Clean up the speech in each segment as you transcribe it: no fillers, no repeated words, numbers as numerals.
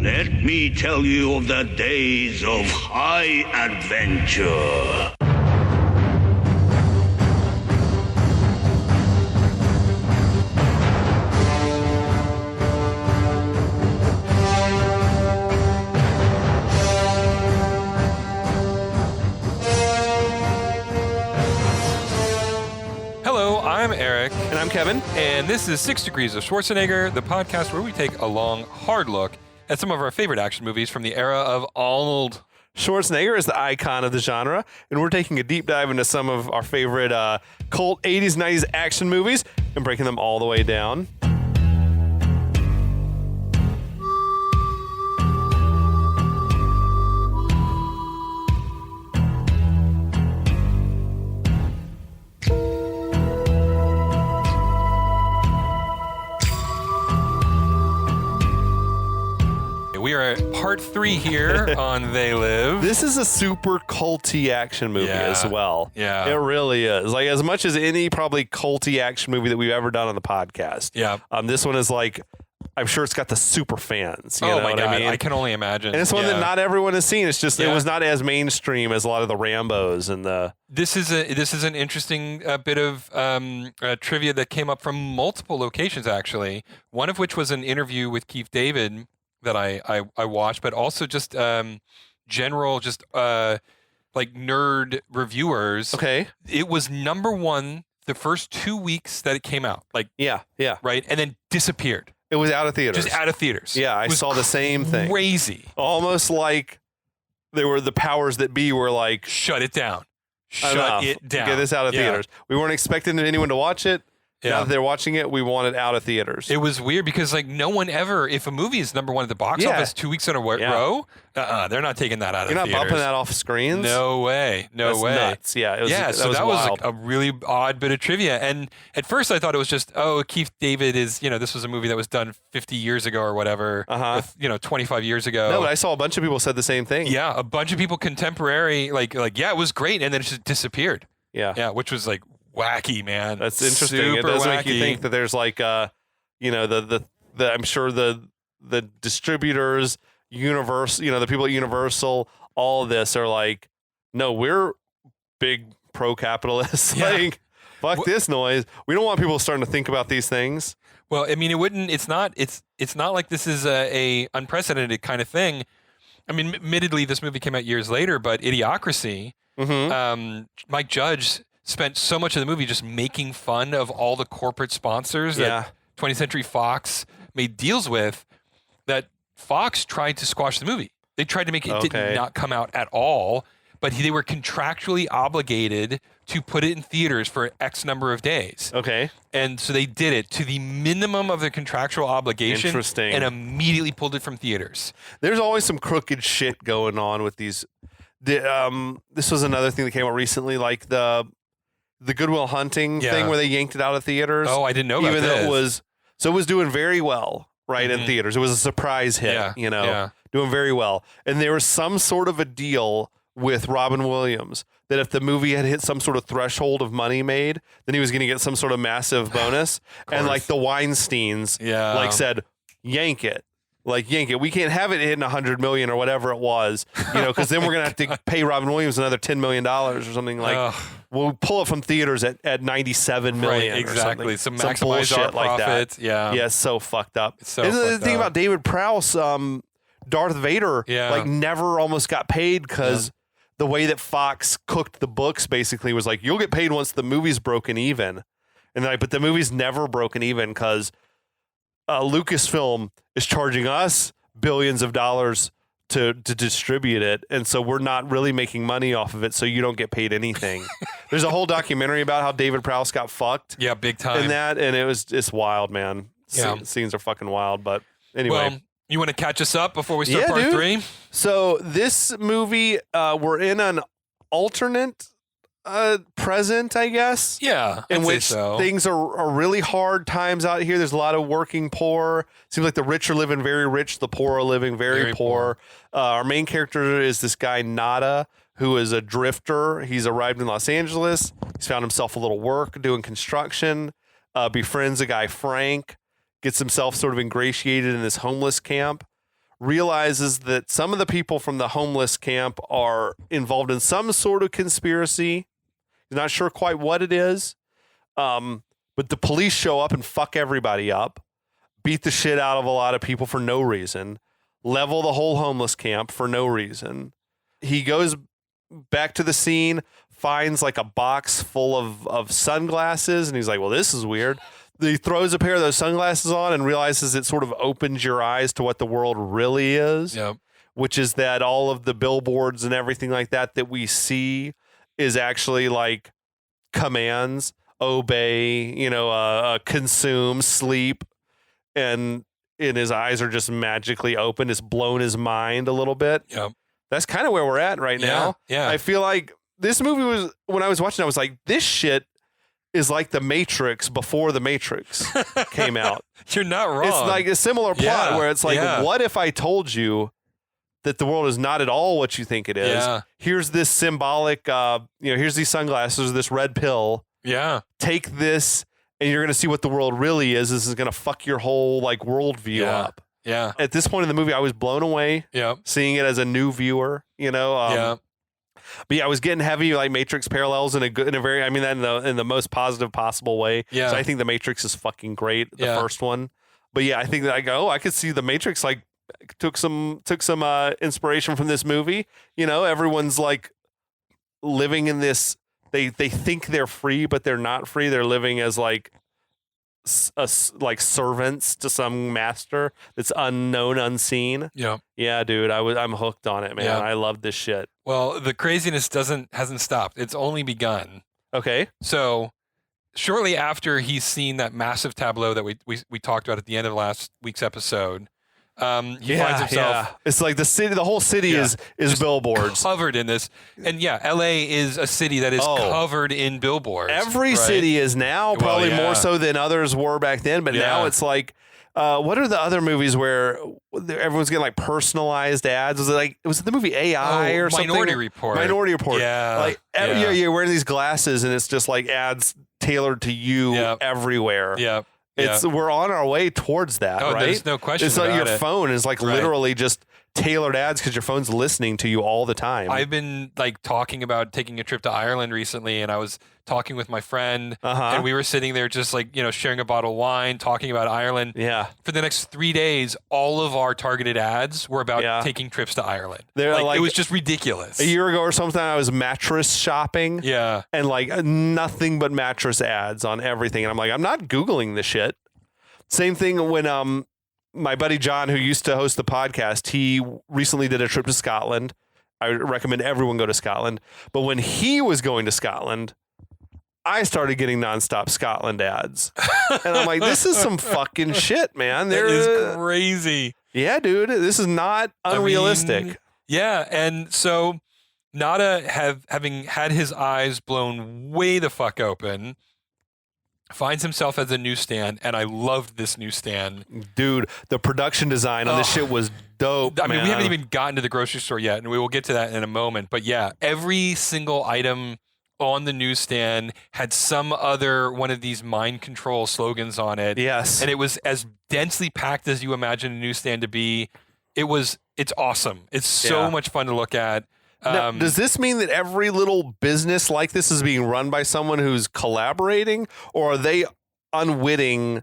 Let me tell you of the days of high adventure. Hello, I'm Eric. And I'm Kevin. And this is 6 Degrees of Schwarzenegger, the podcast where we take a long, hard look at some of our favorite action movies from the era of Arnold. Schwarzenegger is the icon of the genre, and we're taking a deep dive into some of our favorite cult 80s, 90s action movies and breaking them all the way down. We are at part 3 here on They Live. This is a super culty action movie as well. Yeah. It really is. Like, as much as any probably culty action movie that we've ever done on the podcast. Yeah. This one is like, I'm sure it's got the super fans. You Oh know my what God, I mean? I can only imagine. And it's one that not everyone has seen. It's just, it Yeah. was not as mainstream as a lot of the Rambos and the... This is an interesting bit of trivia that came up from multiple locations, actually. One of which was an interview with Keith David that I watched, but also just general, like nerd reviewers. Okay. It was number one the first 2 weeks that it came out, like Yeah. right, and then disappeared, It was out of theaters. just out of theaters. Yeah, I It was saw the same thing. Crazy. Almost like they were the powers that be were like, Shut it down. Shut enough. it down. Get this out of Yeah. theaters. We weren't expecting anyone to watch it. Now Yeah. that they're watching it, we want it out of theaters. It was weird because like no one ever, if a movie is number one at the box Yeah. office 2 weeks in a row, they're not taking that out You're of not theaters. bumping that off screens? No way. No That's way. nuts. Yeah, it was, So that was wild. like a really odd bit of trivia. And at first I thought it was just, Keith David is, this was a movie that was done 50 years ago or whatever, with, 25 years ago. No, but I saw a bunch of people said the same thing. Yeah, a bunch of people contemporary, yeah, it was great. And then it just disappeared. Yeah. Yeah, which was like wacky, man. That's interesting. Super It does make you wacky. think that there's like, the I'm sure the distributors, Universal, the people at Universal, all of this are like, no, we're big pro-capitalists. Yeah. Like, fuck this noise. We don't want people starting to think about these things. Well, I mean, it's not like this is a unprecedented kind of thing. I mean, admittedly, this movie came out years later, but Idiocracy, Mike Judge spent so much of the movie just making fun of all the corporate sponsors that 20th Century Fox made deals with, that Fox tried to squash the movie. They tried to make it did not come out at all, but they were contractually obligated to put it in theaters for X number of days. Okay. And so they did it to the minimum of their contractual obligation. Interesting. And immediately pulled it from theaters. There's always some crooked shit going on with these. This was another thing that came out recently, like the Goodwill Hunting thing where they yanked it out of theaters. Oh, I didn't know about Even this. though it was doing very well, right, in theaters. It was a surprise hit, doing very well. And there was some sort of a deal with Robin Williams that if the movie had hit some sort of threshold of money made, then he was going to get some sort of massive bonus. And like the Weinsteins said, yank it. Like, yank it. We can't have it hitting 100 million or whatever it was, because then we're going to have to pay Robin Williams another $10 million or something. Like, we'll pull it from theaters at 97 million. Right, exactly. Or So some maximize bullshit our like profits. that. Yeah. Yeah, it's so fucked up. It's so and the fucked thing up. about David Prowse, Darth Vader, never almost got paid because the way that Fox cooked the books basically was like, you'll get paid once the movie's broken even. And but the movie's never broken even because Lucasfilm is charging us billions of dollars to distribute it, and so we're not really making money off of it, so you don't get paid anything. There's a whole documentary about how David Prowse got fucked. Yeah, big time. In that, and it's wild, man. Scenes are fucking wild, but anyway. Well, you want to catch us up before we start part dude. 3? So this movie, we're in an alternate present, I guess. Yeah, In I'd say which so. things are really hard times out here. There's a lot of working poor. Seems like the rich are living very rich. The poor are living very poor. Our main character is this guy, Nada, who is a drifter. He's arrived in Los Angeles. He's found himself a little work doing construction, befriends a guy, Frank, gets himself sort of ingratiated in this homeless camp, realizes that some of the people from the homeless camp are involved in some sort of conspiracy. He's not sure quite what it is. But the police show up and fuck everybody up, beat the shit out of a lot of people for no reason, level the whole homeless camp for no reason. He goes back to the scene, finds like a box full of sunglasses, and he's like, well, this is weird. He throws a pair of those sunglasses on and realizes it sort of opens your eyes to what the world really is, which is that all of the billboards and everything like that we see is actually like commands, obey, consume, sleep, and his eyes are just magically open. It's blown his mind a little bit. That's kind of where we're at right now. I feel like this movie was, when I was watching, I was like, this shit is like The Matrix before The Matrix came out. You're not wrong. It's like a similar plot where it's like, what if I told you that the world is not at all what you think it is? Yeah. Here's this symbolic, here's these sunglasses, this red pill. Yeah. Take this and you're going to see what the world really is. This is going to fuck your whole like worldview up. Yeah. At this point in the movie, I was blown away. Seeing it as a new viewer, But I was getting heavy like Matrix parallels in a very, I mean that in the most positive possible way. So I think The Matrix is fucking great, the first one. But I think that I could see The Matrix like took some inspiration from this movie. Everyone's like living in this. They think they're free, but they're not free. They're living as like servants to some master that's unknown, unseen. Yeah, dude. I'm hooked on it, man. I love this shit. Well, the craziness hasn't stopped. It's only begun. Okay. So shortly after he's seen that massive tableau that we talked about at the end of last week's episode, he finds himself. It's like the whole city is billboards covered in this, and LA is a city that is covered in billboards. Every city is now, probably more so than others were back then. But now it's like, what are the other movies where everyone's getting like personalized ads? Was it the movie AI or something? Minority Report. Minority Report. Yeah. Like you're wearing these glasses, and it's just like ads tailored to you everywhere. Yeah. We're on our way towards that, right? There's no question. It's like your phone is like literally just tailored ads because your phone's listening to you all the time. I've been like talking about taking a trip to Ireland recently, and I was talking with my friend, and we were sitting there just like sharing a bottle of wine, talking about Ireland. Yeah. For the next 3 days, all of our targeted ads were about taking trips to Ireland. It was just ridiculous. A year ago or something, I was mattress shopping. Yeah. And like nothing but mattress ads on everything, and I'm like, I'm not Googling this shit. Same thing when my buddy John, who used to host the podcast, he recently did a trip to Scotland. I recommend everyone go to Scotland. But when he was going to Scotland, I started getting nonstop Scotland ads. And I'm like, this is some fucking shit, man. That is crazy. Yeah, dude. This is not unrealistic. And so Nada, having had his eyes blown way the fuck open, finds himself at the newsstand, and I loved this newsstand. Dude, the production design on this shit was dope. I mean, we haven't even gotten to the grocery store yet, and we will get to that in a moment. But every single item on the newsstand had some other one of these mind control slogans on it. Yes. And it was as densely packed as you imagine a newsstand to be. It's awesome. It's so much fun to look at. Now, does this mean that every little business like this is being run by someone who's collaborating, or are they unwitting?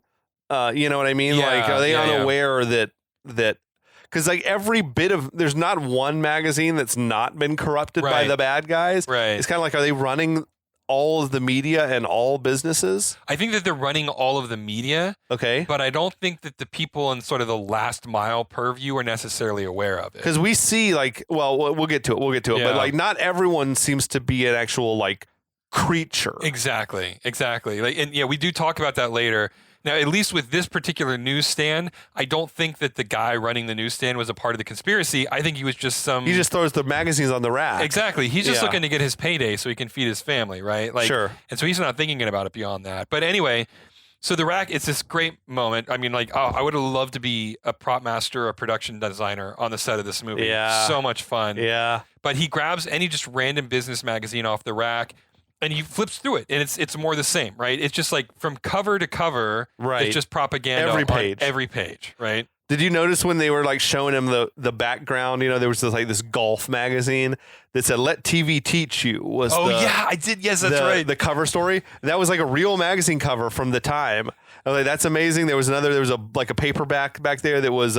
You know what I mean? Like, are they unaware that because like every bit of, there's not one magazine that's not been corrupted by the bad guys. Right. It's kind of like, are they running all of the media and all businesses? I think that they're running all of the media. Okay. But I don't think that the people in sort of the last mile purview are necessarily aware of it. Because we see like, well, we'll get to it. But like not everyone seems to be an actual like creature. Exactly. Like, and we do talk about that later. Now, at least with this particular newsstand, I don't think that the guy running the newsstand was a part of the conspiracy. I think he was just He just throws the magazines on the rack. Exactly. He's just looking to get his payday so he can feed his family, right? Like, sure. And so he's not thinking about it beyond that. But anyway, so the rack, it's this great moment. I mean, like, I would have loved to be a prop master, a production designer on the set of this movie. Yeah. So much fun. Yeah. But he grabs any just random business magazine off the rack, and he flips through it, and it's more the same, right? It's just like from cover to cover, right? It's just propaganda every page, right? Did you notice when they were like showing him the background? There was this golf magazine that said "Let TV Teach You." Yeah, I did. Yes, that's right. The cover story that was like a real magazine cover from the time. I was like, that's amazing. There was a paperback back there that was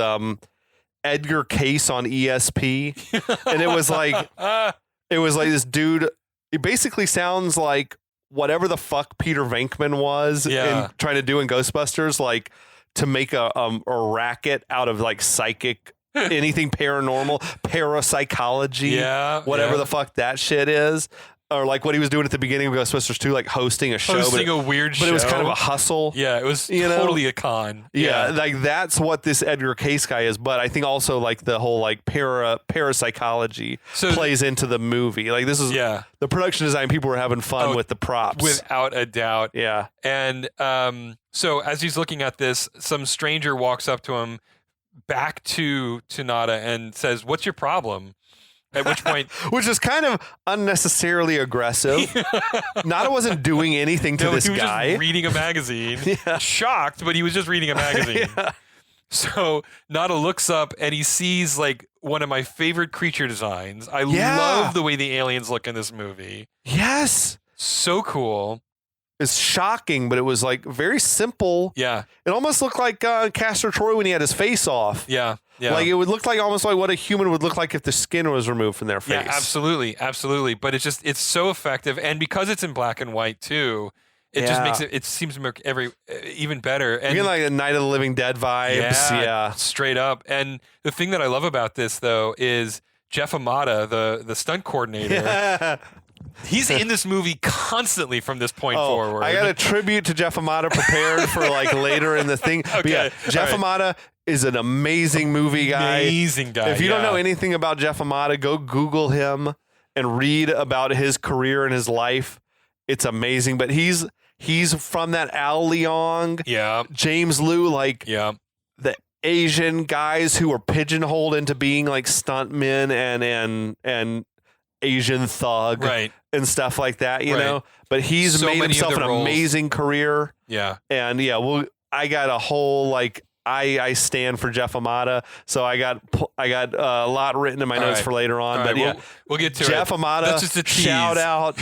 Edgar Cayce on ESP, and it was like this dude. It basically sounds like whatever the fuck Peter Venkman was in trying to do in Ghostbusters, like. To make a racket out of like psychic, anything paranormal, parapsychology, whatever the fuck that shit is. Or like what he was doing at the beginning of Ghostbusters 2, like hosting a show. A weird show. But it was kind of a hustle. Yeah, it was totally a con. Yeah, like that's what this Edgar Cayce guy is. But I think also like the whole like parapsychology plays into the movie. Like this is the production design. People were having fun with the props. Without a doubt. Yeah. And so as he's looking at this, some stranger walks up to him back to Nada and says, "What's your problem?" At which point, which is kind of unnecessarily aggressive. Nada wasn't doing anything to this guy. He was guy. Just reading a magazine. Shocked, but he was just reading a magazine. So Nada looks up and he sees like one of my favorite creature designs. I love the way the aliens look in this movie. Yes. So cool. It's shocking, but it was like very simple. Yeah. It almost looked like Castor Troy when he had his face off. Yeah. Yeah. Like it would look like almost like what a human would look like if the skin was removed from their face. Yeah, absolutely. Absolutely. But it's so effective. And because it's in black and white too, it just makes it seems to make even better. And you get like a Night of the Living Dead vibes. Yeah. Straight up. And the thing that I love about this though is Jeff Amata, the stunt coordinator. Yeah. He's in this movie constantly from this point forward. I got a tribute to Jeff Amata prepared for like later in the thing. Okay. But yeah, Jeff Amata is an amazing movie guy. Amazing guy. If you don't know anything about Jeff Amata, go Google him and read about his career and his life. It's amazing. But he's from that Al Leong, James Liu, like the Asian guys who are pigeonholed into being like stuntmen and Asian thug and stuff like that, you know. But he's made himself an amazing career. Yeah. And I got a whole like I stand for Jeff Amata, so I got a lot written in my notes for later on. But we'll get to Jeff Amata. That's just a tease. Shout out!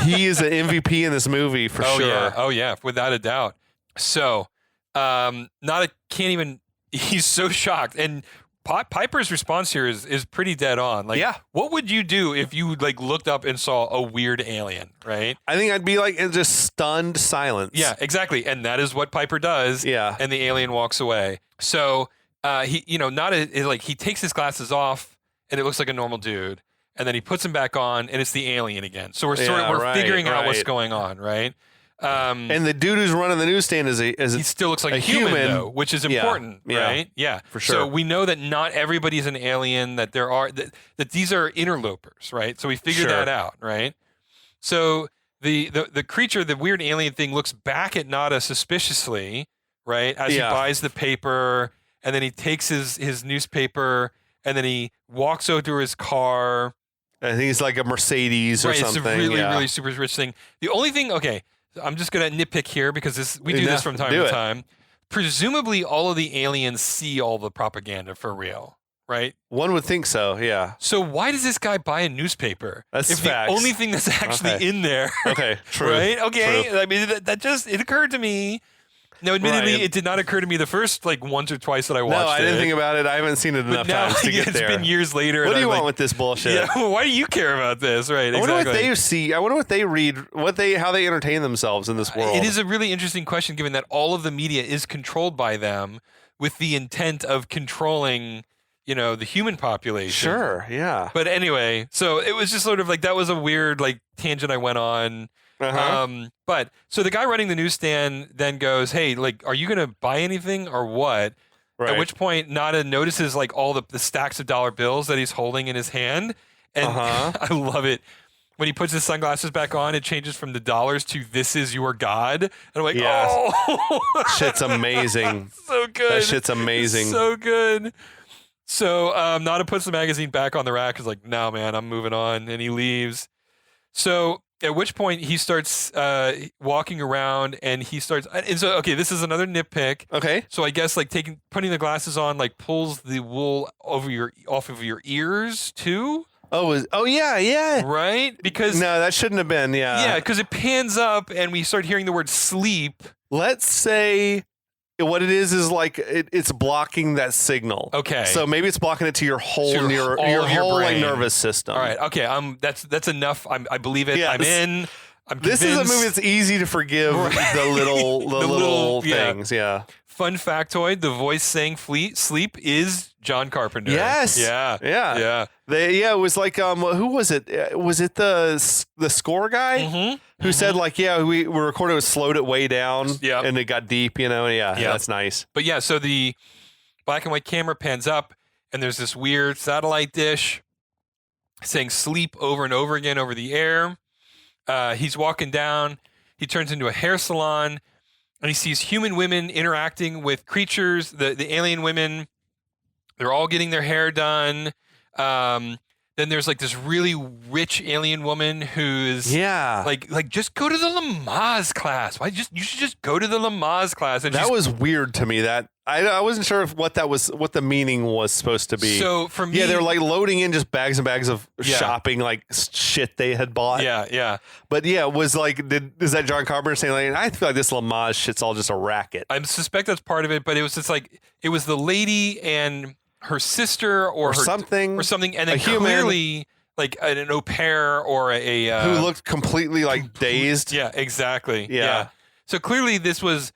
He is an MVP in this movie for sure. Yeah. Oh yeah, without a doubt. So, Nada can't even. He's so shocked, and Piper's response here is pretty dead on. Like, what would you do if you like looked up and saw a weird alien? Right? I think I'd be like in just stunned silence. Yeah, exactly. And that is what Piper does. Yeah. And the alien walks away. So he takes his glasses off, and it looks like a normal dude, and then he puts them back on, and it's the alien again. So we're figuring out what's going on, right? And the dude who's running the newsstand he still looks like a human though, which is important, right? Yeah, for sure. So we know that not everybody's an alien. That there are that these are interlopers, right? So we figured that out, right? So the creature, the weird alien thing, looks back at Nada suspiciously, right? As he buys the paper, and then he takes his newspaper, and then he walks over to his car. I think it's like a Mercedes or something. It's a really, really super rich thing. The only thing, I'm just going to nitpick here because we do this from time to time. Presumably, all of the aliens see all the propaganda for real, right? One would think so, yeah. So why does this guy buy a newspaper? That's if facts. The only thing that's actually in there. Okay, true. Right? Okay, true. I mean, it occurred to me. Now, admittedly, it did not occur to me the first once or twice that I watched it. No, I didn't think about it. I haven't seen it enough times to get there. It's been years later. What do you want with this bullshit? Yeah, why do you care about this? Right, I wonder what they see. I wonder what they read, how they entertain themselves in this world. It is a really interesting question, given that all of the media is controlled by them with the intent of controlling, the human population. Sure, yeah. But anyway, so it was just sort of like that was a weird tangent I went on. But so the guy running the newsstand then goes, "Hey, are you gonna buy anything or what?" Right. At which point Nada notices all the stacks of dollar bills that he's holding in his hand, and I love it when he puts his sunglasses back on. It changes from the dollars to "This is your God," and I'm like, "Oh, shit's amazing, so good, that shit's amazing, so good." So Nada puts the magazine back on the rack. Is like, "No, man, I'm moving on," and he leaves. So At which point he starts walking around and he starts. And so, okay, this is another nitpick. Okay. So I guess like putting the glasses on like pulls the wool off of your ears too. Oh yeah. Right? Because no, that shouldn't have been. yeah, because it pans up and we start hearing the word sleep. Let's say what it is like it's blocking that signal. Okay. So maybe it's blocking it to your whole To your whole like nervous system. All right. Okay. That's enough. I believe it. Yeah, I'm in. I'm This is a convinced. movie that's easy to forgive the little things. Yeah. Fun factoid: the voice saying "sleep" is John Carpenter. Yes. Yeah. Yeah. It was like who was it? Was it the score guy who said like we recorded it, slowed it way down, and it got deep, yeah, that's nice. But yeah, so the black and white camera pans up, and there's this weird satellite dish saying "sleep" over and over again over the air. He's walking down. He turns into a hair salon, and he sees human women interacting with creatures. The alien women, they're all getting their hair done. Then there's like this really rich alien woman who's like just go to the Lamaze class. You should just go to the Lamaze class. And that was weird to me. That I wasn't sure what the meaning was supposed to be. So for me, they're like loading in just bags and bags of shopping like shit they had bought. Yeah. But it was like, is that John Carpenter saying like, I feel like this Lamaze shit's all just a racket? I suspect that's part of it, but it was just like it was the lady and her sister or something, and then clearly like an au pair or a who looked completely like dazed. Yeah, exactly. Yeah. So clearly this was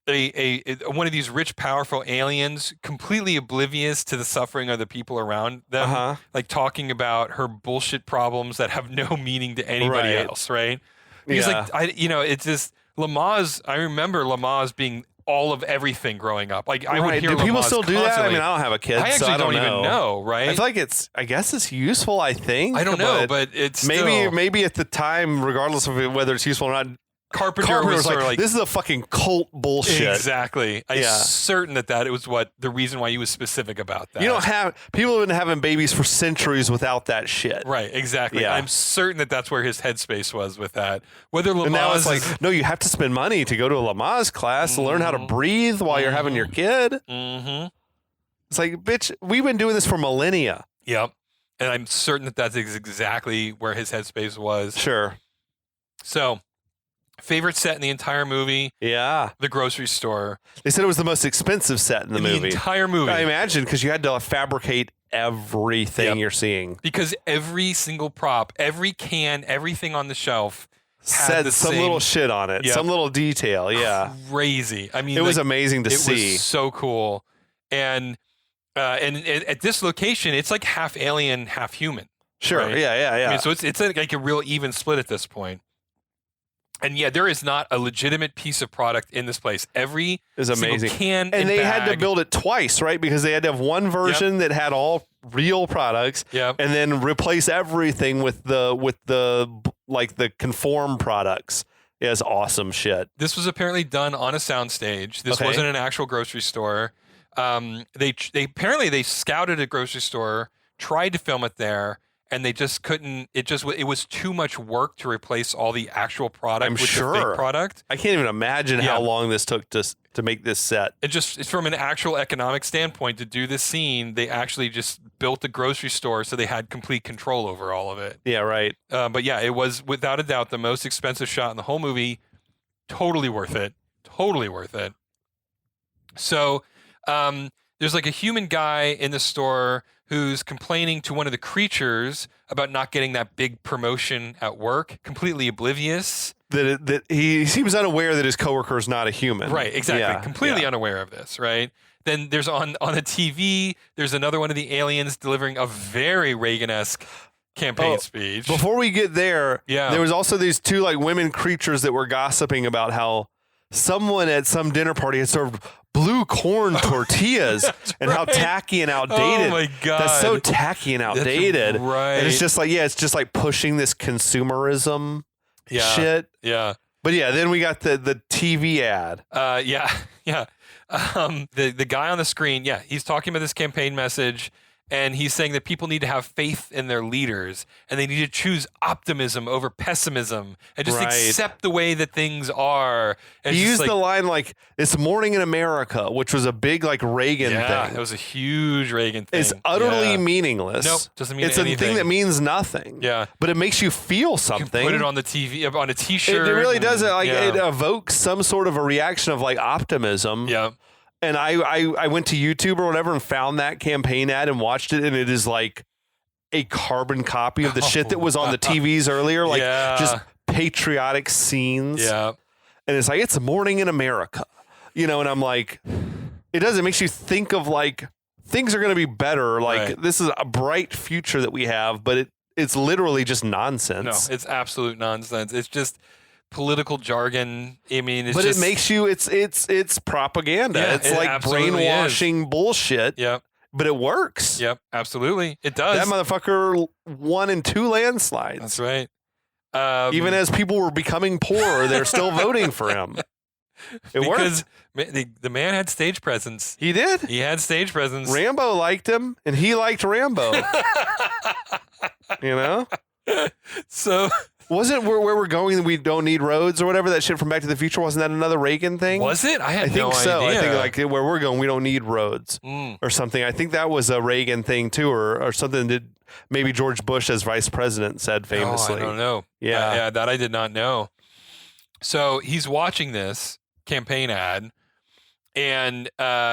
a one of these rich, powerful aliens, completely oblivious to the suffering of the people around them, like talking about her bullshit problems that have no meaning to anybody else, right? Because it's just Lamaze. I remember Lamaze being all of everything growing up. Like I would hear do people Lamaze still do that? I mean, I don't have a kid, I actually so I don't even know. know, right? I feel like I guess it's useful. I think I don't know, but it's maybe at the time, regardless of whether it's useful or not, Carpenter was sort of like, this is a fucking cult bullshit. Exactly. I'm certain that it was the reason why he was specific about that. You don't have people have been having babies for centuries without that shit. Right. Exactly. Yeah. I'm certain that's where his headspace was with that. Whether Lamaze and now it's like, no, you have to spend money to go to a Lamaze class to learn how to breathe while you're having your kid. Mm-hmm. It's like, bitch, we've been doing this for millennia. Yep. And I'm certain that's exactly where his headspace was. Sure. So, favorite set in the entire movie? Yeah. The grocery store. They said it was the most expensive set in the movie. The entire movie. I imagine, because you had to fabricate everything you're seeing. Because every single prop, every can, everything on the shelf said some little shit on it. Some little detail. Yeah. Crazy. I mean, it was amazing to see. It was so cool. And at this location, it's like half alien, half human. Sure. Right? Yeah. I mean, so it's like a real even split at this point. And there is not a legitimate piece of product in this place. Every is amazing can and they bag, had to build it twice, right? Because they had to have one version that had all real products, and then replace everything with the like the conform products. Yeah, it's awesome shit. This was apparently done on a soundstage. This wasn't an actual grocery store. They apparently they scouted a grocery store, tried to film it there. And they just couldn't. It was too much work to replace all the actual product with the fake product. I can't even imagine how long this took to make this set. It's from an actual economic standpoint to do this scene. They actually just built the grocery store, so they had complete control over all of it. Yeah, right. But yeah, it was without a doubt the most expensive shot in the whole movie. Totally worth it. Totally worth it. So there's like a human guy in the store who's complaining to one of the creatures about not getting that big promotion at work, completely oblivious. That he seems unaware that his coworker is not a human. Right, exactly. Completely unaware of this, right? Then there's on the TV, there's another one of the aliens delivering a very Reagan-esque campaign speech. Before we get there, there was also these two like women creatures that were gossiping about how someone at some dinner party had served blue corn tortillas and how tacky and outdated. Oh my God. That's so tacky and outdated. That's right. And it's just like, it's just like pushing this consumerism shit. Yeah. But then we got the TV ad. Yeah. The guy on the screen, he's talking about this campaign message, And he's saying that people need to have faith in their leaders and they need to choose optimism over pessimism and just accept the way that things are. And he used the line like, "It's morning in America," which was a big like Reagan thing. Yeah, it was a huge Reagan thing. It's utterly meaningless. Nope, doesn't mean anything. It's a thing that means nothing. Yeah. But it makes you feel something. You put it on the TV, on a T-shirt. It really does. It evokes some sort of a reaction of like optimism. Yeah. And I went to YouTube or whatever and found that campaign ad and watched it, and it is like a carbon copy of the shit that was on the TVs earlier, like just patriotic scenes. Yeah. And it's like, it's a morning in America, and I'm like, it does. It makes you think of like things are going to be better. Like this is a bright future that we have, but it's literally just nonsense. No, it's absolute nonsense. It's just political jargon. I mean, it makes you. It's propaganda. Yeah, it's like brainwashing bullshit. Yep. But it works. Yep, absolutely, it does. That motherfucker won in 2 landslides. That's right. Even as people were becoming poorer, they're still voting for him. It worked. The man had stage presence. He did. He had stage presence. Rambo liked him, and he liked Rambo. So. Wasn't where we're going, we don't need roads or whatever, that shit from Back to the Future? Wasn't that another Reagan thing? Was it? I think so. idea. I think like where we're going, we don't need roads or something. I think that was a Reagan thing too, or something that maybe George Bush as vice president said famously. I don't know. Yeah, that I did not know. So he's watching this campaign ad, and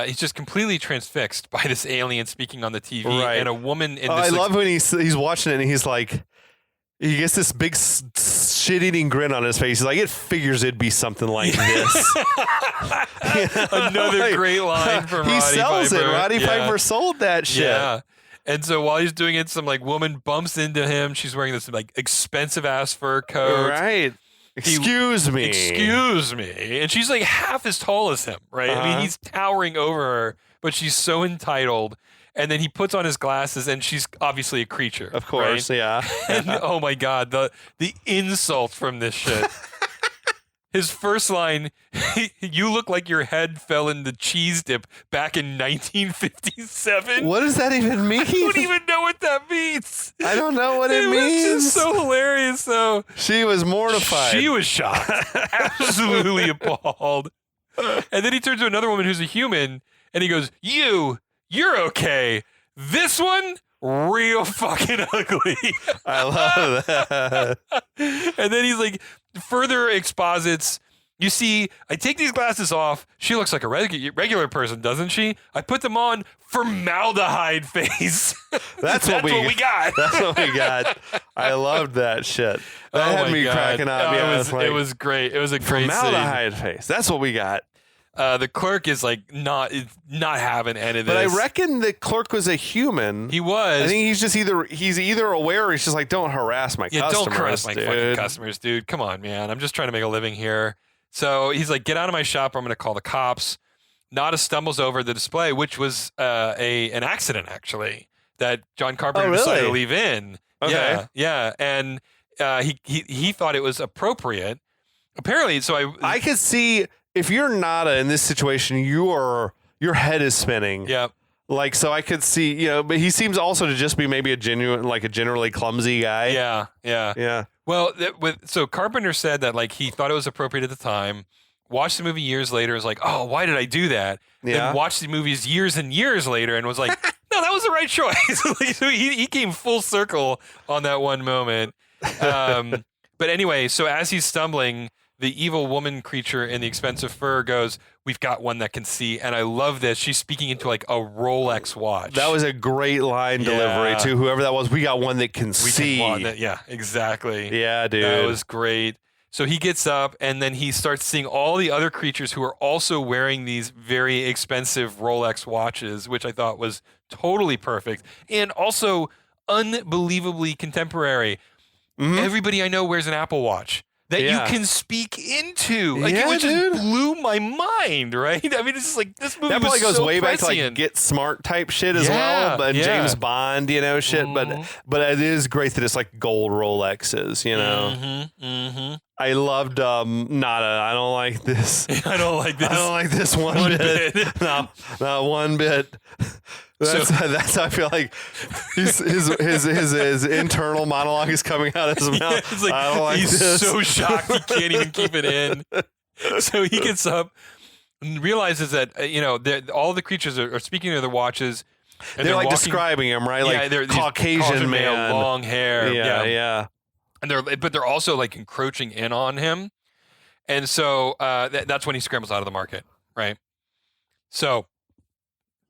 he's just completely transfixed by this alien speaking on the TV and a woman in this. I love when he's watching it and he's like, he gets this big shit-eating grin on his face. He's like, it figures it'd be something like this. Another great line from Roddy Piper. He sells it. Roddy Piper sold that shit. Yeah. And so while he's doing it, some like woman bumps into him. She's wearing this like expensive ass fur coat. Right. Excuse me. And she's like half as tall as him, right? I mean, he's towering over her, but she's so entitled. And then he puts on his glasses, and she's obviously a creature. Of course, right? yeah. And oh my God, the insult from this shit. His first line, "You look like your head fell in the cheese dip back in 1957. What does that even mean? I don't even know what that means. I don't know what it means. It was just so hilarious, though. She was mortified. She was shocked. Absolutely appalled. And then he turns to another woman who's a human, and he goes, You're okay. This one, real fucking ugly." I love that. And then he's like, further exposits, "You see, I take these glasses off. She looks like a regular person, doesn't she? I put them on, formaldehyde face." That's what we got. That's what we got. I loved that shit. That had me cracking up. It was great. It was a great formaldehyde face. That's what we got. The clerk is like not having any of this. But I reckon the clerk was a human. He was. I think he's either aware or he's just like, don't harass my customers. Don't harass my fucking customers, dude. Come on, man. I'm just trying to make a living here. So he's like, get out of my shop or I'm going to call the cops. Nada stumbles over the display, which was an accident, actually, that John Carpenter decided to leave in. Okay. Yeah. And he thought it was appropriate. Apparently, so I could see... If you're Nada in this situation, your head is spinning. Yep. Like, so I could see, but he seems also to just be maybe a generally clumsy guy. Yeah. Well, so Carpenter said that like he thought it was appropriate at the time. Watched the movie years later, is like, oh, why did I do that? Yeah. Then watched the movies years and years later, and was like, no, that was the right choice. So he came full circle on that one moment. But anyway, so as he's stumbling, the evil woman creature in the expensive fur goes, "We've got one that can see." And I love this. She's speaking into like a Rolex watch. That was a great line delivery to whoever that was. We got one that can see. Yeah, exactly. Yeah, dude. That was great. So he gets up and then he starts seeing all the other creatures who are also wearing these very expensive Rolex watches, which I thought was totally perfect and also unbelievably contemporary. Mm-hmm. Everybody I know wears an Apple Watch that you can speak into. Like, it just blew my mind, right? I mean, it's just like, this movie that probably goes so way prescient. back to like Get Smart type shit as well, but James Bond, shit. But it is great that it's like gold Rolexes, Mm-hmm. I loved Nada. I don't like this. I don't like this. I don't like this one bit. No, not one bit. That's I feel like his internal monologue is coming out of his mouth. It's like, I don't like he's this. so shocked he can't even keep it in. So he gets up and realizes that all the creatures are speaking to their watches. And they're like walking, describing him, right? Yeah, like they're Caucasian man, long hair. Yeah. And they're also like encroaching in on him, and so that's when he scrambles out of the market, right? So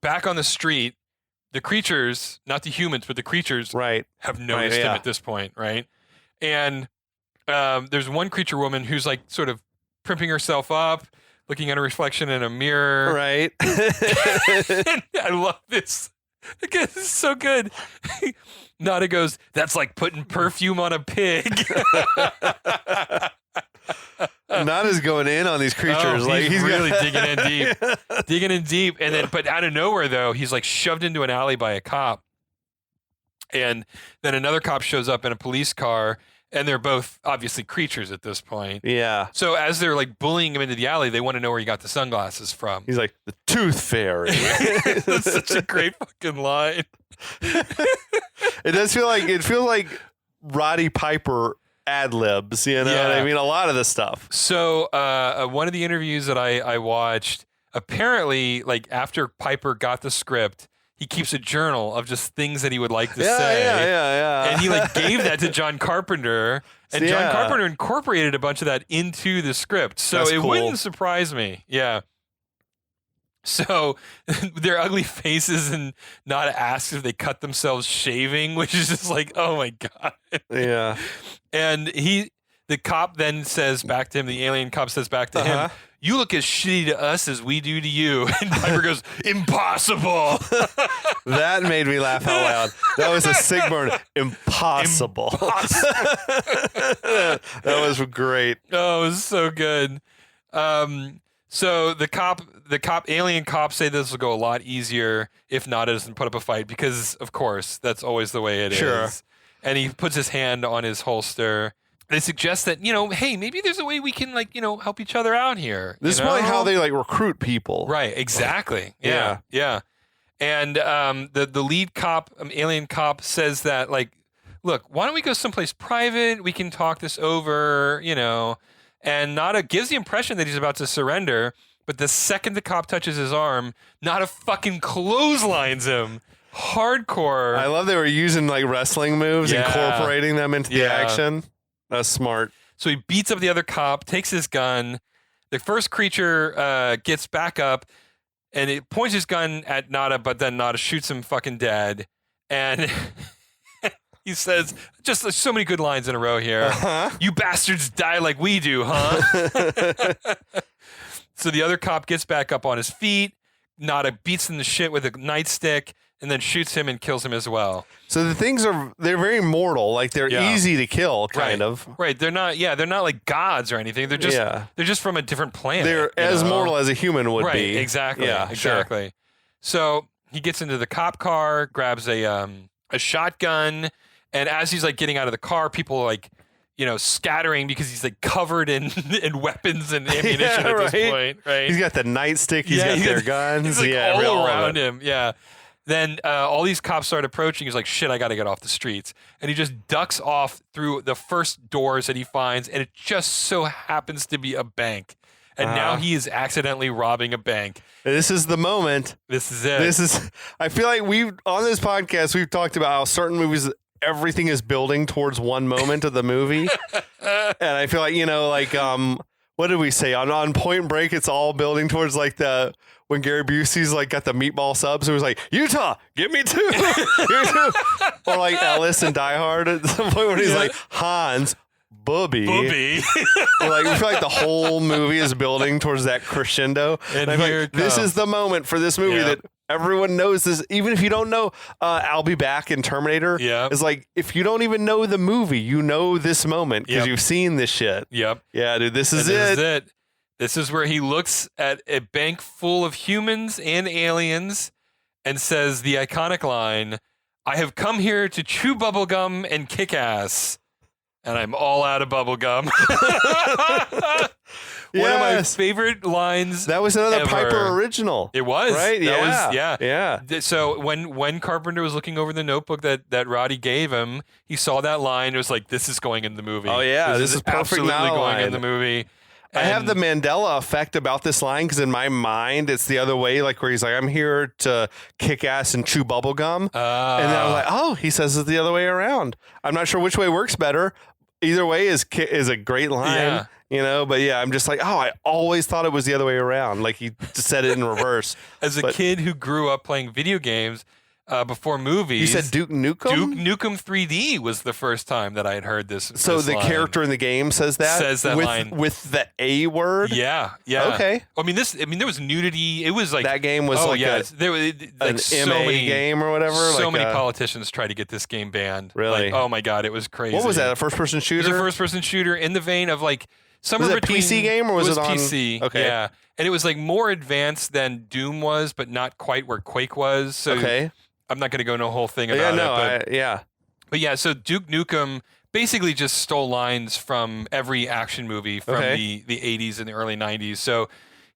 back on the street, the creatures, not the humans, but the creatures, right, have noticed him at this point, right? And there's one creature woman who's like sort of primping herself up, looking at a reflection in a mirror, right? I love this. Again, this is so good. Nada goes, "That's like putting perfume on a pig." Nada's going in on these creatures. He's really digging in deep. And then, but out of nowhere though, he's like shoved into an alley by a cop. And then another cop shows up in a police car, and they're both obviously creatures at this point. Yeah. So as they're like bullying him into the alley, they want to know where he got the sunglasses from. He's like, the Tooth Fairy. That's such a great fucking line. It feels like Roddy Piper ad-libs, you know what I mean? A lot of this stuff. So one of the interviews that I watched, apparently, like after Piper got the script, he keeps a journal of just things that he would like to say. Yeah. And he like gave that to John Carpenter, and John Carpenter incorporated a bunch of that into the script. So That's it cool. wouldn't surprise me. Yeah. So their ugly faces, and Nada asks if they cut themselves shaving, which is just like, oh my God. Yeah. And the cop then says back to him, the alien cop says back to him, "You look as shitty to us as we do to you." And Piper goes, "Impossible." That made me laugh out loud. That was a Sigburn. Impossible. That was great. Oh, it was so good. So the alien cops say this will go a lot easier if Nada doesn't put up a fight, because of course that's always the way it is. And he puts his hand on his holster. They suggest that, hey, maybe there's a way we can help each other out here. This is probably how they recruit people. Right, exactly. Yeah. And the lead cop, alien cop, says that look, why don't we go someplace private? We can talk this over, And Nada gives the impression that he's about to surrender, but the second the cop touches his arm, Nada fucking clotheslines him. Hardcore. I love they were using wrestling moves, incorporating them into the action. That's smart. So he beats up the other cop, takes his gun. The first creature gets back up, and it points his gun at Nada, but then Nada shoots him fucking dead. And he says, just so many good lines in a row here. "You bastards die like we do, huh?" So the other cop gets back up on his feet. Nada beats him to shit with a nightstick, and then shoots him and kills him as well. So the things they're very mortal. They're easy to kill, kind of. Right. They're not like gods or anything. They're just from a different planet. They're as mortal as a human would be. Right, exactly. Yeah, exactly. Sure. So he gets into the cop car, grabs a shotgun, and as he's getting out of the car, people are scattering because he's covered in weapons and ammunition at this point. Right. He's got the nightstick. He's got their guns. He's all around him. Yeah. Then all these cops start approaching. He's like, shit, I got to get off the streets. And he just ducks off through the first doors that he finds, and it just so happens to be a bank. And now he is accidentally robbing a bank. This is the moment. This is it. I feel like on this podcast, we've talked about how certain movies, everything is building towards one moment of the movie. And I feel like, what did we say? On Point Break, it's all building towards when Gary Busey's got the meatball subs, it was like, Utah, give me two. Or Ellis and Die Hard at some point when he's like, Hans, Bubby. We feel like the whole movie is building towards that crescendo. And here this is the moment for this movie that everyone knows this. Even if you don't know I'll Be Back in Terminator, it's if you don't even know the movie, you know this moment because you've seen this shit. Yep. Yeah, dude, this is it. This is where he looks at a bank full of humans and aliens and says the iconic line, "I have come here to chew bubblegum and kick ass." and I'm all out of bubble gum. One of my favorite lines. That was another ever. Piper original. It was. Right? Yeah. So when Carpenter was looking over the notebook that Roddy gave him, he saw that line. It was like, this is going in the movie. Oh, yeah. This is perfect absolutely now going line. in the movie. I have the Mandela effect about this line because in my mind, it's the other way, like where he's like, I'm here to kick ass and chew bubble gum. And then I was like, oh, he says it's the other way around. I'm not sure which way works better. Either way is a great line, but yeah, I'm just like, oh, I always thought it was the other way around. Like he said it in reverse. As a kid who grew up playing video games, before movies. You said Duke Nukem? Duke Nukem 3D was the first time that I had heard this. So this the line. character in the game says that line with the A word. Yeah. Okay. I mean, there was nudity. It was like that game was there was an so MA many game or whatever. So many politicians tried to get this game banned. Really? Like, oh my god, it was crazy. What was that? A first-person shooter? It was a first-person shooter in the vein of like somewhere was it between PC game or was it on PC? Okay. Yeah, and it was like more advanced than Doom was, but not quite where Quake was. So okay. I'm not going to go into a whole thing about it. But yeah, so Duke Nukem basically just stole lines from every action movie from the 80s and the early 90s. So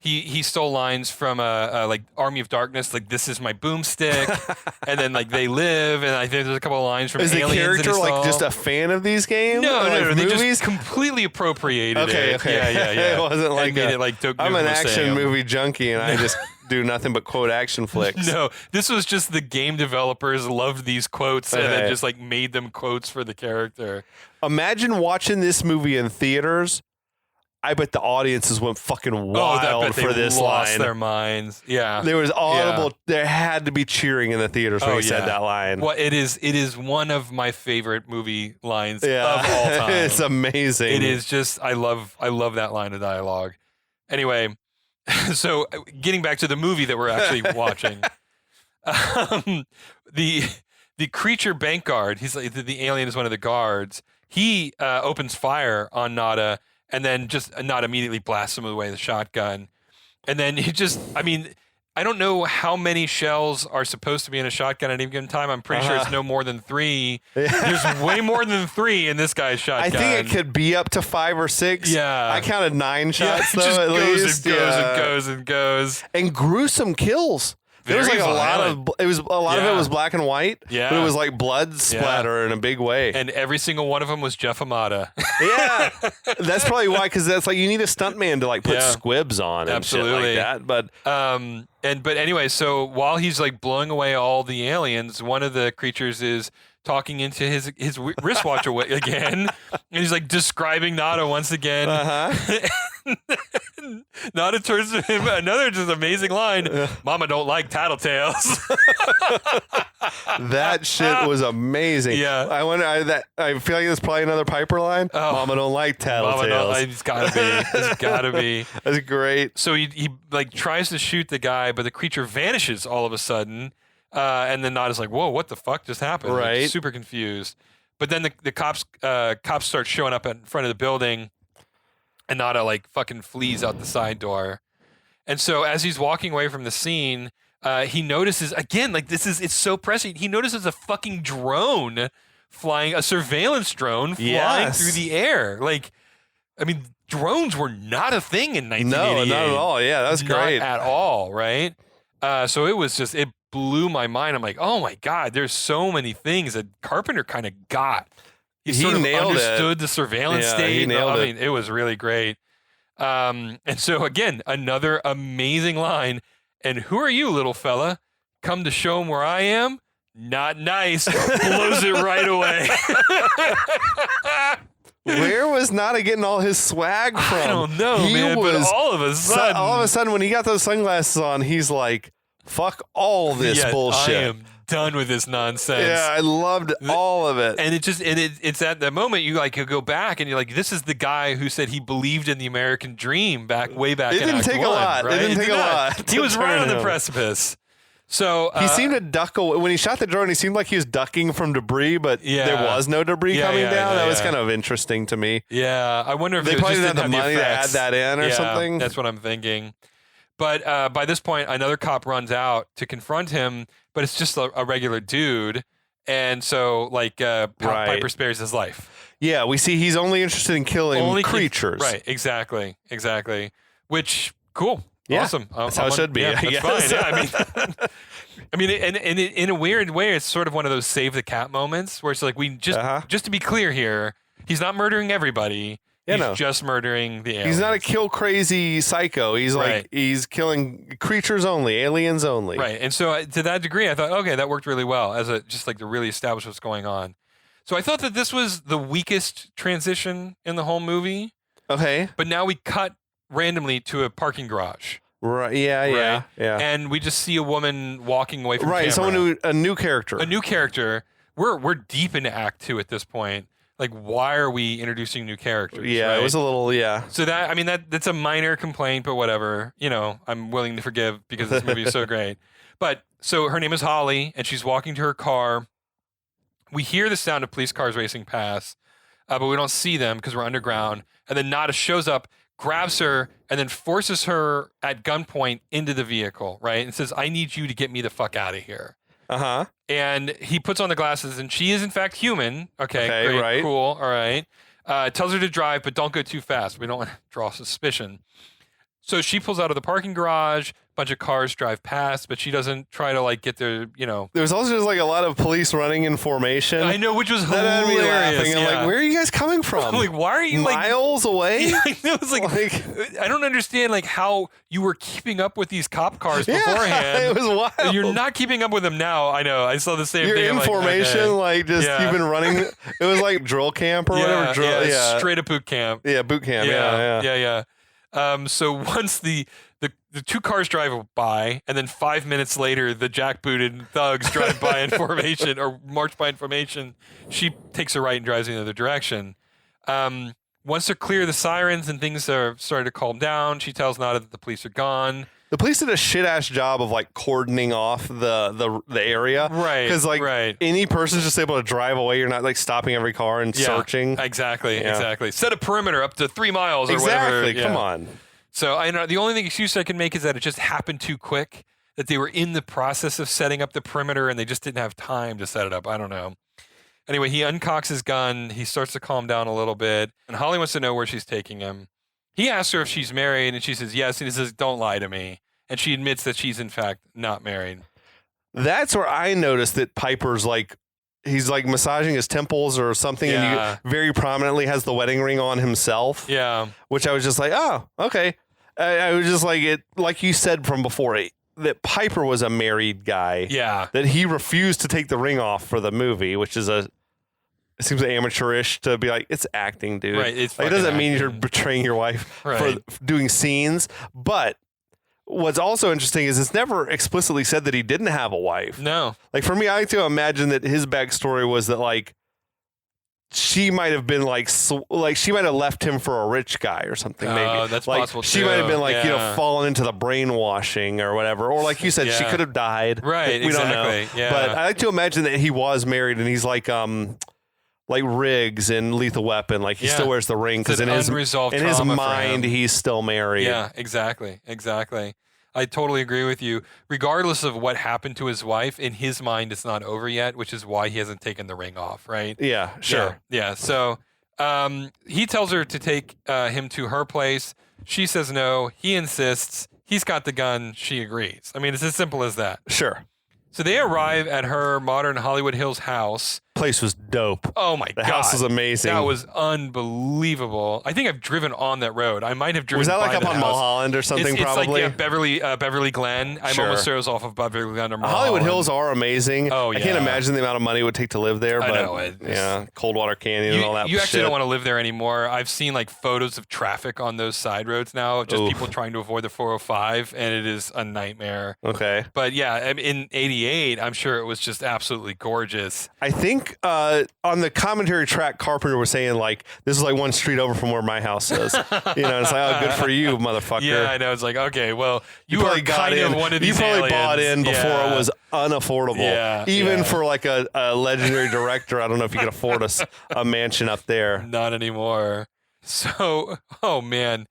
he stole lines from like Army of Darkness, like "This is my boomstick," and then like "They Live," and I think there's a couple of lines from Is Aliens. Is the character like just a fan of these games? No, they movies? just completely appropriated it. Okay. Yeah. It wasn't like made it like Duke I'm Nukem an was action saying. movie junkie and I just do nothing but quote action flicks. No, this was just the game developers loved these quotes and then just like made them quotes for the character. Imagine watching this movie in theaters. I bet the audiences went fucking wild for this lost line. Their minds. Yeah. There was audible. Yeah. There had to be cheering in the theaters when he said that line. Well, it is one of my favorite movie lines of all time. It's amazing. It is just I love that line of dialogue. Anyway, so getting back to the movie that we're actually watching, the creature bank guard. He's like the alien is one of the guards. He opens fire on Nada. And then just not immediately blasts him away with a shotgun. And then he just, I mean, I don't know how many shells are supposed to be in a shotgun at any given time. I'm pretty sure it's no more than 3. There's way more than 3 in this guy's shotgun. I think it could be up to 5 or 6. Yeah. I counted 9 shots, though, just at goes least. And goes and goes and goes. And gruesome kills. There was like a lot of it was black and white. Yeah. But it was like blood splatter in a big way. And every single one of them was Jeff Amata. Yeah. That's probably why, because that's like you need a stuntman to like put squibs on and shit like that. But but anyway, so while he's like blowing away all the aliens, one of the creatures is talking into his wristwatch again, and he's like describing Nada once again. Nada turns to him another just amazing line. Mama don't like tattletales. That shit was amazing. Yeah. I feel like there's probably another Piper line. Mama don't like tattletales. It's gotta be. It's gotta be. That's great. So he like tries to shoot the guy, but the creature vanishes all of a sudden. And then Nada's like, whoa, what the fuck just happened? Right. Like, super confused. But then the cops start showing up in front of the building, and Nada like fucking flees out the side door. And so as he's walking away from the scene, he notices again, like it's so prescient. He notices a fucking drone flying, a surveillance drone flying through the air. Like, I mean, drones were not a thing in 1988. No, not at all. Yeah, that's great. Not at all, right? So it was just, it blew my mind. I'm like, oh my God, there's so many things that Carpenter kind of got. He sort of understood the surveillance state. He nailed it. I mean, it was really great. And so again, another amazing line. And who are you, little fella? Come to show him where I am? Not nice. Blows it right away. Where was Nada getting all his swag from? I don't know, man. But all of a sudden, when he got those sunglasses on, he's like, fuck all this bullshit. I am done with this nonsense. Yeah, I loved all of it. And it's at that moment you go back and you're like, this is the guy who said he believed in the American dream way back in Act 1. A lot. Right? It didn't take a lot. He was right on the precipice. So he seemed to duck away. When he shot the drone, he seemed like he was ducking from debris, but there was no debris coming down. That was kind of interesting to me. Yeah, I wonder if they probably didn't have the money to add that in or something. That's what I'm thinking. But by this point, another cop runs out to confront him, but it's just a regular dude. And so, Piper spares his life. Yeah, we see he's only interested in killing creatures. Right, exactly. Which, cool. Yeah, awesome. That's how it should be. Yeah, that's fine. Yeah, I mean, and in a weird way, it's sort of one of those save the cat moments where it's like, we just to be clear here, he's not murdering everybody. He's just murdering the aliens. He's not a kill crazy psycho. He's he's killing creatures only, aliens only. Right. And so to that degree, I thought, okay, that worked really well as just like to really establish what's going on. So I thought that this was the weakest transition in the whole movie. Okay. But now we cut randomly to a parking garage. Right. Yeah. And we just see a woman walking away from camera. Someone a new character. A new character. We're deep into Act 2 at this point. Like, why are we introducing new characters? Yeah, right? It was a little, So that's a minor complaint, but whatever. I'm willing to forgive because this movie is so great. But so her name is Holly, and she's walking to her car. We hear the sound of police cars racing past, but we don't see them because we're underground. And then Nada shows up, grabs her, and then forces her at gunpoint into the vehicle, right? And says, I need you to get me the fuck out of here. Uh-huh. And he puts on the glasses, and she is in fact human. Okay, great, right. Cool, all right. Tells her to drive, but don't go too fast. We don't want to draw suspicion. So she pulls out of the parking garage. Bunch of cars drive past, but she doesn't try to get there. There was also just a lot of police running in formation. I know, which was that had me hilarious. laughing. I'm like, where are you guys coming from? Like, why are you miles away? I know, it's I don't understand how you were keeping up with these cop cars beforehand. It was wild. You're not keeping up with them now. I know. I saw the same You're thing. in formation, you've been running. It was like drill camp or whatever. Straight up boot camp. Yeah, boot camp. Yeah. So once the two cars drive by, and then 5 minutes later, the jackbooted thugs drive by in formation or march by in formation. She takes a right and drives in the other direction. Once they're clear, the sirens and things are starting to calm down. She tells Nada that the police are gone. The police did a shit ass job of cordoning off the area, right? Because any person's just able to drive away. You're not stopping every car and searching. Exactly. Set a perimeter up to 3 miles or whatever. Exactly. Come on. So I know the only excuse I can make is that it just happened too quick. That they were in the process of setting up the perimeter and they just didn't have time to set it up. I don't know. Anyway, he uncocks his gun. He starts to calm down a little bit, and Holly wants to know where she's taking him. He asks her if she's married, and she says yes. And he says, "Don't lie to me." And she admits that she's in fact not married. That's where I noticed that Piper's he's massaging his temples or something, and he very prominently has the wedding ring on himself. Yeah. Which I was just oh, okay. I was just like you said from before, that Piper was a married guy. Yeah. That he refused to take the ring off for the movie, which is it seems amateurish to be it's acting, dude. Right. It doesn't mean you're betraying your wife for doing scenes. But what's also interesting is it's never explicitly said that he didn't have a wife. No. For me, I like to imagine that his backstory was that she might have been she might have left him for a rich guy or something. Maybe that's possible. She might have been fallen into the brainwashing or whatever, or like you said, she could have died. Right. We don't know. Yeah. But I like to imagine that he was married and he's like Riggs in Lethal Weapon. He still wears the ring because in his mind he's still married. Yeah. Exactly. I totally agree with you. Regardless of what happened to his wife, in his mind, it's not over yet, which is why he hasn't taken the ring off, right? Yeah, sure. Yeah. So he tells her to take him to her place. She says no. He insists. He's got the gun. She agrees. I mean, it's as simple as that. Sure. So they arrive at her modern Hollywood Hills house. Place was dope. Oh my God. The house was amazing. That was unbelievable. I think I've driven on that road. I might have driven. Was that by up on Mulholland or something? It's probably. Beverly Glen. I'm almost sure it was off of Beverly Glen or Mulholland. Hollywood Hills are amazing. Oh yeah. I can't imagine the amount of money it would take to live there. But I know Coldwater Canyon and all that. You actually don't want to live there anymore. I've seen photos of traffic on those side roads now, just people trying to avoid the 405, and it is a nightmare. Okay. But yeah, in '88, I'm sure it was just absolutely gorgeous. I think on the commentary track, Carpenter was saying this is one street over from where my house is. It's oh, good for you, motherfucker. Yeah, I know. It's okay, well, you are kind of one of these. You probably aliens. bought in before it was unaffordable. Yeah, even for a legendary director. I don't know if you could afford a mansion up there. Not anymore. So, oh man,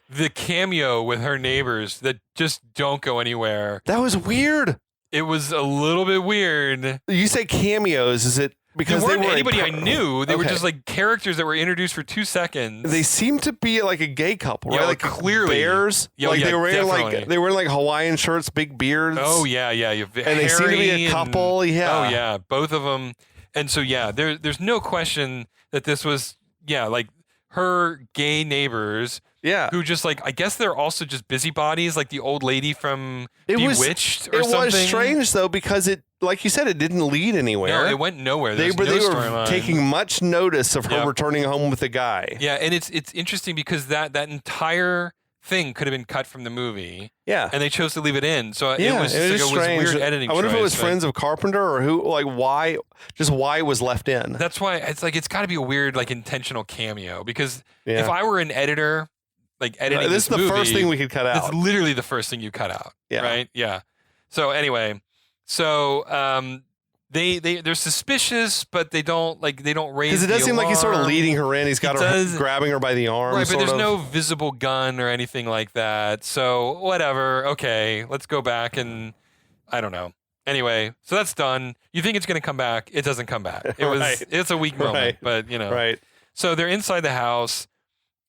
the cameo with her neighbors that just don't go anywhere. That was weird. It was a little bit weird. You say cameos. Is it because they weren't anybody I knew. They were just like characters that were introduced for 2 seconds. They seemed to be like a gay couple, right? Yeah, like clearly bears. Like they were wearing like Hawaiian shirts, big beards. Oh yeah. And they seem to be a couple. Yeah. Oh yeah, both of them. And so yeah, there's no question that this was like her gay neighbors. Yeah. Who just like, I guess they're also just busybodies, like the old lady from Bewitched or something. It was strange though, because it, like you said, it didn't lead anywhere. No, it went nowhere. They were taking much notice of her returning home with a guy. Yeah, and it's interesting because that entire thing could have been cut from the movie. Yeah. And they chose to leave it in. So it was strange. Weird editing. I wonder if it was friends of Carpenter or who, like why it was left in. That's why it's got to be a weird, like intentional cameo, because if I were an editor, like editing this is the first thing we could cut out. It's literally the first thing you cut out. Yeah. Right? Yeah. So anyway, they're suspicious, but they don't raise because it does seem like he's sort of leading her in. He's got her grabbing her by the arm, right? But there's no visible gun or anything like that. So whatever. Okay, let's go back and I don't know. Anyway, so that's done. You think it's going to come back? It doesn't come back. It's a weak moment, but Right. So they're inside the house.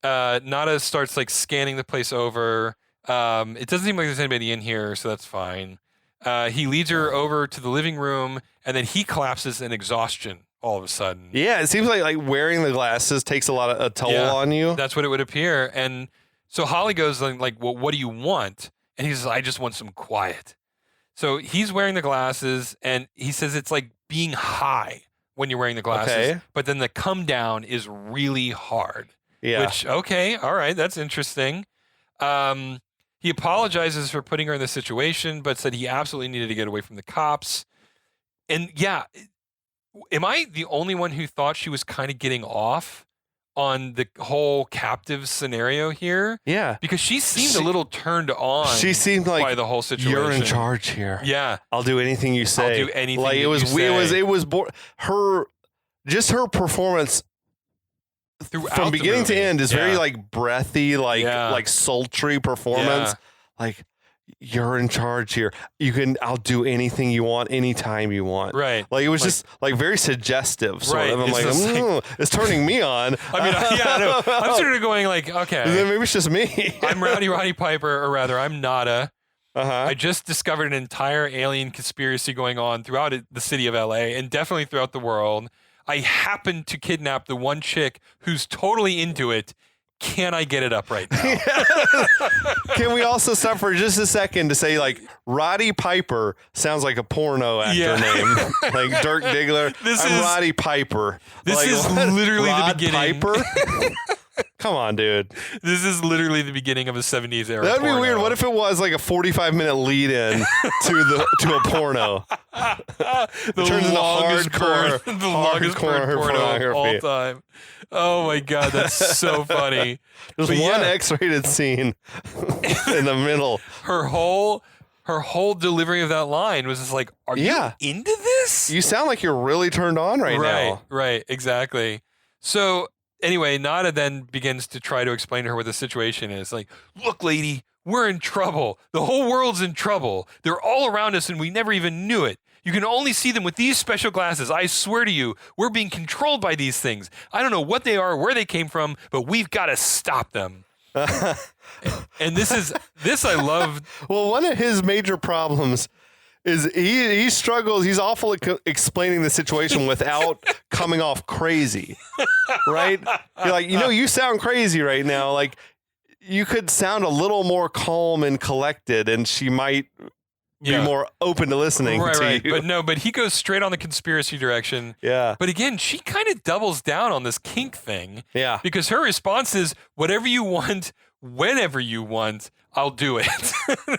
Nada starts like scanning the place over. It doesn't seem like there's anybody in here, so that's fine. He leads her over to the living room, and then he collapses in exhaustion all of a sudden. Yeah, it seems like wearing the glasses takes a toll on you. That's what it would appear. And so Holly goes like, well, what do you want? And he says, I just want some quiet. So he's wearing the glasses, and he says it's like being high when you're wearing the glasses, but then the come down is really hard. Yeah. Which, okay, all right, that's interesting. He apologizes for putting her in this situation, but said he absolutely needed to get away from the cops. And yeah, am I the only one who thought she was kind of getting off on the whole captive scenario here? Yeah. Because she seemed a little turned on. She seemed like by the whole situation. You're in charge here. Yeah. I'll do anything you say. I'll do anything like it was her performance throughout from beginning to end is very like breathy, like sultry performance. Like, you're in charge here. I'll do anything you want, anytime you want. Right. Like it was just like very suggestive. Sort of. I'm it's it's turning me on. I mean, I'm sort of going like, okay. Then maybe it's just me. I'm Roddy Piper, or rather, I'm Nada. Uh-huh. I just discovered an entire alien conspiracy going on throughout the city of LA and definitely throughout the world. I happened to kidnap the one chick who's totally into it. Can I get it up right now? Can we also stop for just a second to say, like, Roddy Piper sounds like a porno actor name. Like Dirk Diggler. I'm Roddy Piper. This is literally the beginning. Piper? Come on, dude. This is literally the beginning of a 70s era. That'd porno. be weird. What if it was like a 45-minute lead-in to a porno? The longest porno of all time. Oh my god, that's so funny. There's one X-rated scene in the middle. Her whole delivery of that line was just like, "Are you into this? You sound like you're really turned on right now." Right, exactly. So anyway, Nada then begins to try to explain to her what the situation is. Like, look, lady, we're in trouble. The whole world's in trouble. They're all around us and we never even knew it. You can only see them with these special glasses. I swear to you, we're being controlled by these things. I don't know what they are, where they came from, but we've got to stop them. And this I love. Well, one of his major problems is he struggles. He's awful at explaining the situation without coming off crazy, right? You're like, you sound crazy right now. Like, you could sound a little more calm and collected, and she might be more open to listening to you. But he goes straight on the conspiracy direction. Yeah. But again, she kind of doubles down on this kink thing. Yeah. Because her response is, whatever you want, whenever you want, I'll do it. It's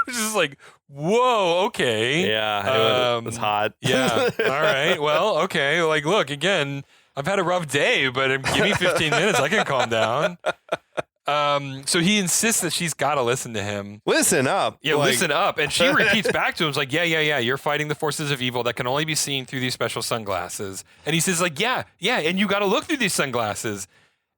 just like, whoa, okay. Yeah, it was hot. Yeah. All right. Well, okay. Like, look, again, I've had a rough day, but give me 15 minutes. I can calm down. So he insists that she's got to listen to him. Listen up. Yeah, listen up. And she repeats back to him, like, yeah. You're fighting the forces of evil that can only be seen through these special sunglasses. And he says, like, yeah. And you got to look through these sunglasses.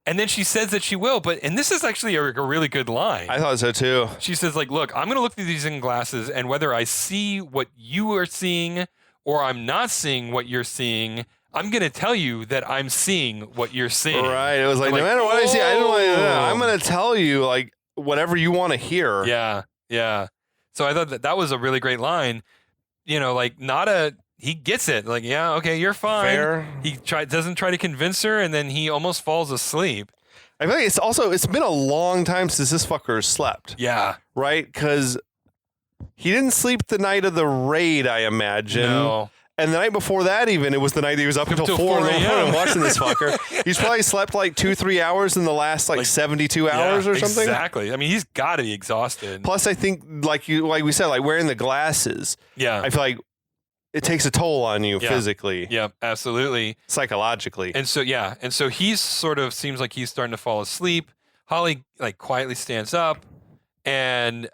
And then she says that she will. And this is actually a really good line. I thought so, too. She says, like, look, I'm going to look through these sunglasses, and whether I see what you are seeing or I'm not seeing what you're seeing, I'm going to tell you that I'm seeing what you're seeing. Right. It was like, no matter what I see, I don't want to know. I'm going to tell you like whatever you want to hear. Yeah. Yeah. So I thought that was a really great line. You know, like he gets it. Like, yeah, okay, you're fine. Fair. He doesn't try to convince her, and then he almost falls asleep. I feel like it's been a long time since this fucker slept. Yeah. Right? Because he didn't sleep the night of the raid, I imagine. No. And the night before that, even, it was the night he was up until 4 in the morning watching this fucker. He's probably slept like 2-3 hours in the last like 72 hours or something. Exactly. I mean, he's got to be exhausted. Plus, I think like we said, like wearing the glasses. Yeah. I feel like it takes a toll on you physically. Yeah, absolutely. Psychologically. And so he's sort of seems like he's starting to fall asleep. Holly like quietly stands up, and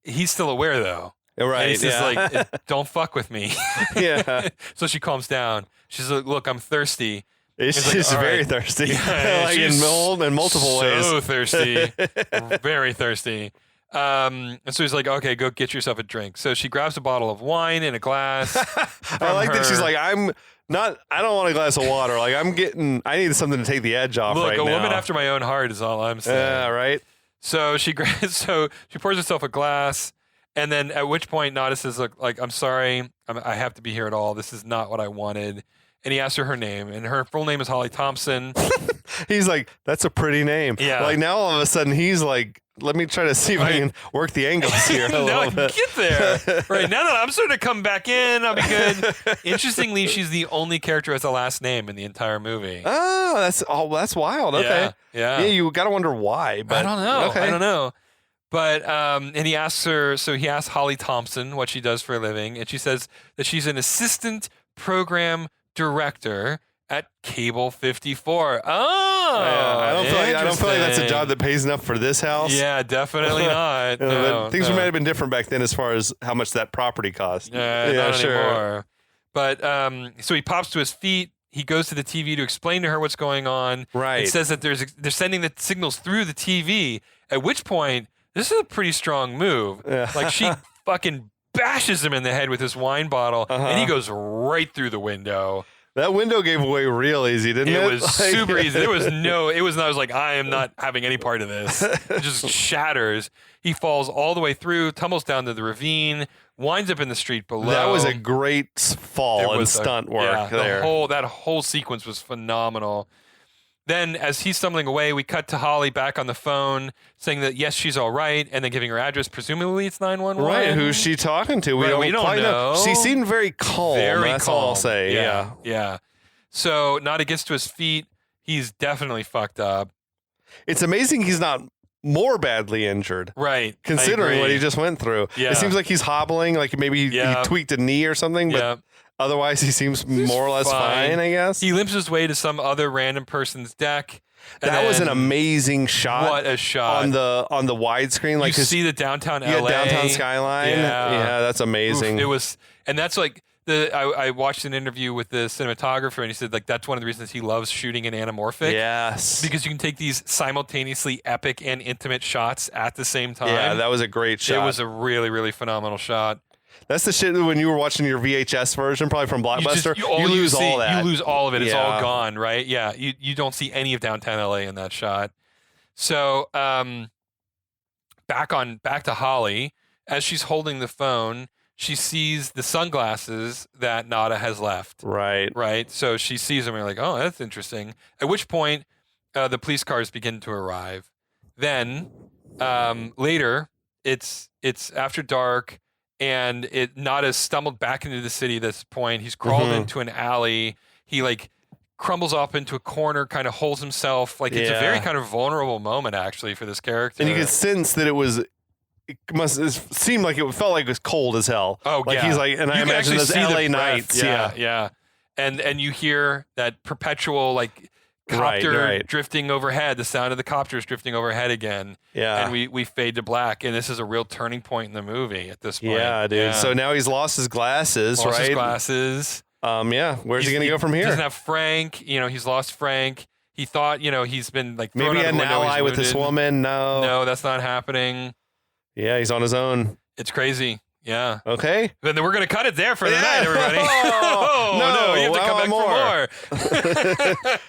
he's still aware though. Right. And he says like, "Don't fuck with me." Yeah. So she calms down. She's like, "Look, I'm thirsty." She's like, very right. thirsty. Yeah, like in multiple ways. So thirsty. Very thirsty. And so he's like, "Okay, go get yourself a drink." So she grabs a bottle of wine and a glass. I like that she's like, I don't want a glass of water. Like I need something to take the edge off right now. Look, a woman after my own heart is all I'm saying. Yeah, right. So she pours herself a glass, and then at which point Nada says, "Like, I'm sorry, I have to be here at all. This is not what I wanted." And he asks her name, and her full name is Holly Thompson. He's like, "That's a pretty name." Yeah. Like now all of a sudden he's like, let me try to see if I can work the angles here a now little I bit. get there. Right, now that I'm starting to come back in, I'll be good. Interestingly, she's the only character who has a last name in the entire movie. Oh, that's wild. Okay. Yeah. You got to wonder why. But I don't know. Okay. I don't know. But and he asks her. So he asks Holly Thompson what she does for a living, and she says that she's an assistant program director at Cable 54. Oh, yeah, I don't feel like that's a job that pays enough for this house. Yeah, definitely not. Things might have been different back then as far as how much that property cost. Not anymore. But so he pops to his feet. He goes to the TV to explain to her what's going on. Right. It says that they're sending the signals through the TV. At which point, this is a pretty strong move. Yeah. Like she fucking bashes him in the head with this wine bottle, and he goes right through the window. That window gave away real easy, didn't it? It was super easy. It was not. I was like, I am not having any part of this. It just shatters. He falls all the way through, tumbles down to the ravine, winds up in the street below. That was a great fall and stunt work there. That whole sequence was phenomenal. Then, as he's stumbling away, we cut to Holly back on the phone saying that, yes, she's all right, and then giving her address. Presumably it's 911. Right, who's she talking to? We don't quite know. She seemed very calm. That's all I'll say. Yeah. So, Nada gets to his feet. He's definitely fucked up. It's amazing he's not more badly injured. Right. Considering what he just went through. Yeah. It seems like he's hobbling, like maybe he tweaked a knee or something, but otherwise he seems more or less fine, I guess. He limps his way to some other random person's deck. That was an amazing shot. What a shot. On the widescreen. Like you see the downtown LA. Yeah, downtown skyline. Yeah, that's amazing. Oof, it was, and that's like, I watched an interview with the cinematographer, and he said like that's one of the reasons he loves shooting in anamorphic. Yes, because you can take these simultaneously epic and intimate shots at the same time. Yeah, that was a great shot. It was a really, really phenomenal shot. That's the shit when you were watching your VHS version, probably from Blockbuster. You lose all that. You lose all of it. It's all gone, right? Yeah, you don't see any of downtown LA in that shot. So back to Holly as she's holding the phone. She sees the sunglasses that Nada has left. Right. So she sees them and you're like, oh, that's interesting. At which point, the police cars begin to arrive. Then later, it's after dark, and Nada's stumbled back into the city at this point. He's crawled into an alley. He like crumbles up into a corner, kind of holds himself. Like it's a very kind of vulnerable moment actually for this character. And you could sense that it seemed like it felt like it was cold as hell. Oh, like he's like, and I imagine those LA nights. Yeah. And you hear that perpetual like copter drifting overhead, the sound of the copters drifting overhead again. Yeah. And we fade to black, and this is a real turning point in the movie at this point. Yeah, dude. Yeah. So now he's lost his glasses, Where's he gonna go from here? He doesn't have Frank. He's lost Frank. He thought, he's been like thrown maybe out of the window, ally with this woman. No, that's not happening. Yeah, he's on his own. It's crazy. Yeah. Okay. Then we're going to cut it there for the night, everybody. Oh, no, you have to come back for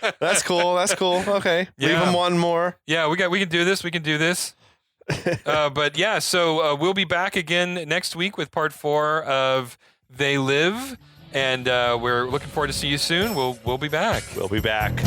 more. That's cool. That's cool. Okay. Yeah. Leave them one more. Yeah, we can do this. We can do this. But yeah, so we'll be back again next week with part 4 of They Live, and we're looking forward to see you soon. We'll be back. We'll be back.